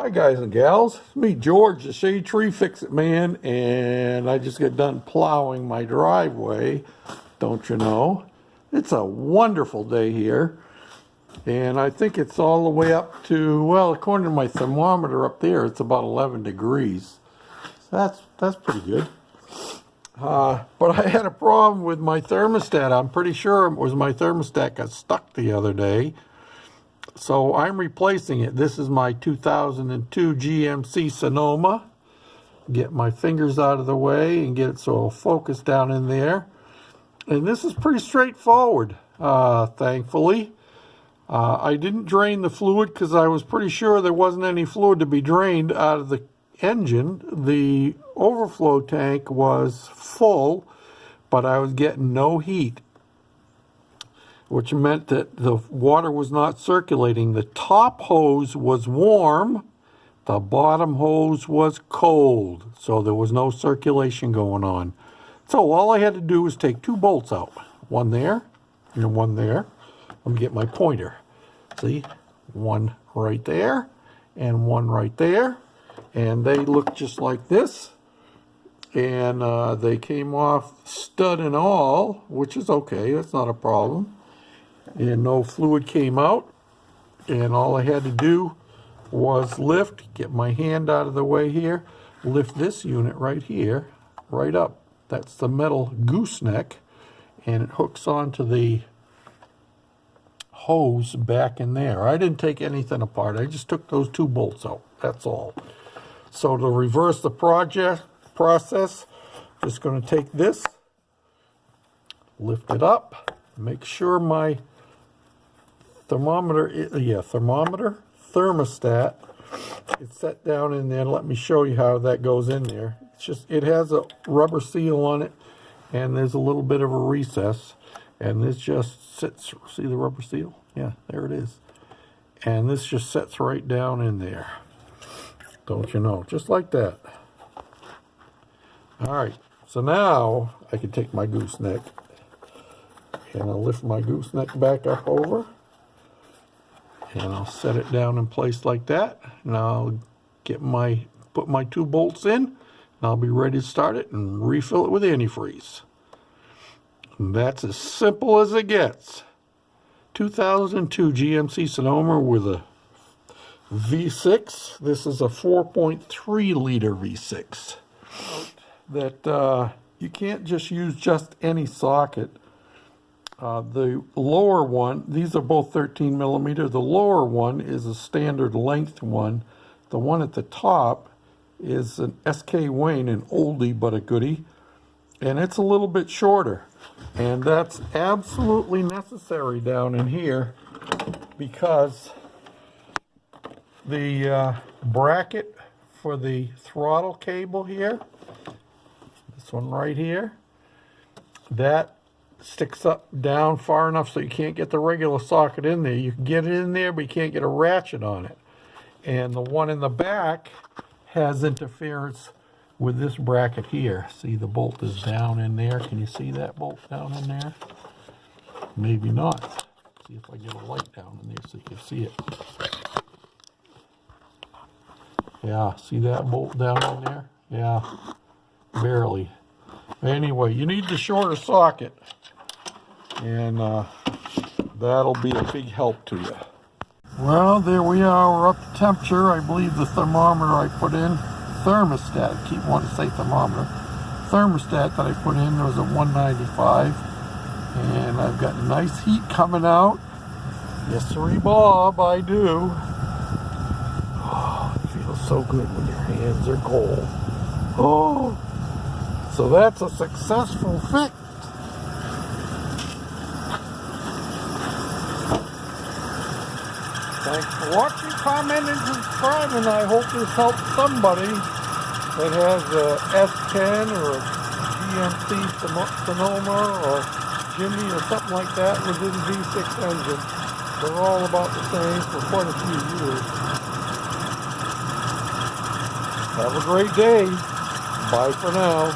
Hi guys and gals, it's me George, the Shade Tree Fix-It Man, and I just got done plowing my driveway, don't you know? It's a wonderful day here, and I think it's all the way up to, well, according to my thermometer up there, it's about 11 degrees. So that's pretty good. But I had a problem with my thermostat. I'm pretty sure it was my thermostat got stuck the other day. So I'm replacing it. This is my 2002 GMC Sonoma. Get my fingers out of the way and get it so it'll focus down in there. And this is pretty straightforward, thankfully. I didn't drain the fluid because I was pretty sure there wasn't any fluid to be drained out of the engine. The overflow tank was full, but I was getting no heat, which meant that the water was not circulating. The top hose was warm, the bottom hose was cold, so there was no circulation going on. So all I had to do was take two bolts out, one there and one there. Let me get my pointer. See, one right there and one right there, and they look just like this. And they came off stud and all, which is okay, that's not a problem. And no fluid came out, and all I had to do was lift, get my hand out of the way here, lift this unit right here, right up. That's the metal gooseneck, and it hooks onto the hose back in there. I didn't take anything apart, I just took those two bolts out, that's all. So to reverse the process, just going to take this, lift it up, make sure my thermostat, it's set down in there. Let me show you how that goes in there. It's just, it has a rubber seal on it, and there's a little bit of a recess, and this just sits, see the rubber seal? Yeah, there it is. And this just sets right down in there. Don't you know? Just like that. All right, so now I can take my gooseneck, and I'll lift my gooseneck back up over, and I'll set it down in place like that, and I'll put my two bolts in, and I'll be ready to start it and refill it with antifreeze. And that's as simple as it gets. 2002 GMC Sonoma with a V6. This is a 4.3 liter V6. That you can't just use just any socket. The lower one, these are both 13 millimeter. The lower one is a standard length one. The one at the top is an SK Wayne, an oldie but a goodie, and it's a little bit shorter. And that's absolutely necessary down in here because the bracket for the throttle cable here, this one right here, that sticks up down far enough so you can't get the regular socket in there. You can get it in there, but you can't get a ratchet on it. And the one in the back has interference with this bracket here. See, the bolt is down in there. Can you see that bolt down in there? Maybe not. See if I get a light down in there so you can see it. Yeah, see that bolt down in there? Yeah, barely. Anyway, you need the shorter socket, and that'll be a big help to you. Well, there we are. We're up to temperature. I believe the thermometer I put in, thermostat, I keep wanting to say thermometer, thermostat that I put in was at 195, and I've got nice heat coming out. Yes, sirree, Bob, I do. Oh, it feels so good when your hands are cold. Oh, so that's a successful fix. Thanks for watching, commenting, and subscribing. I hope this helps somebody that has a S10 or a GMC Sonoma or Jimmy or something like that with his V6 engine. They're all about the same for quite a few years. Have a great day. Bye for now.